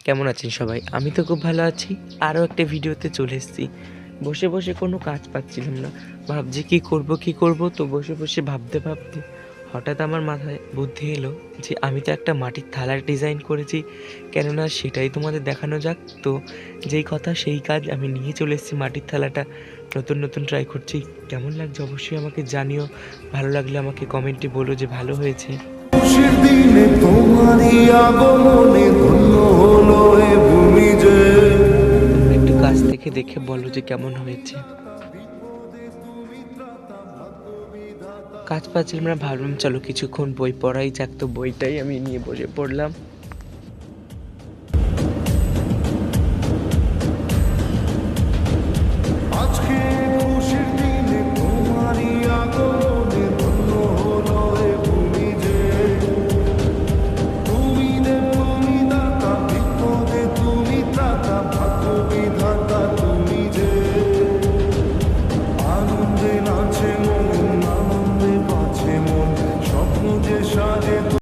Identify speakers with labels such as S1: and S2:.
S1: কেমন আছেন সবাই? আমি তো খুব ভালো আছি। আরও একটা ভিডিওতে চলে এসেছি। বসে, বসে কোনো কাজ পাচ্ছিলাম না। ভাবছি কি করব? তো বসে, বসে ভাবতে হঠাৎ আমার মাথায় বুদ্ধি এলো যে আমি তো একটা মাটির থালার ডিজাইন করেছি। কেননা সেটাই তোমাদের দেখানো যাক। তো যেই কথা সেই কাজ, আমি নিয়ে চলে এসেছি মাটির থালাটা। নতুন ট্রাই করছি। কেমন লাগছে অবশ্যই আমাকে জানিও। ভালো লাগলে আমাকে কমেন্টে বলো যে ভালো হয়েছে।
S2: খুশির দিনে তোমারই আগমনে ধন্য হলো এ ভূমি যে।
S1: তোমরা একটু কাছ থেকে দেখে বলো যে কেমন হয়েছে। কাজ পাচ্ছিলাম না, ভাবলাম চলো কিছুক্ষণ বই পড়াই যাক, তো বইটাই আমি নিয়ে বসে পড়লাম।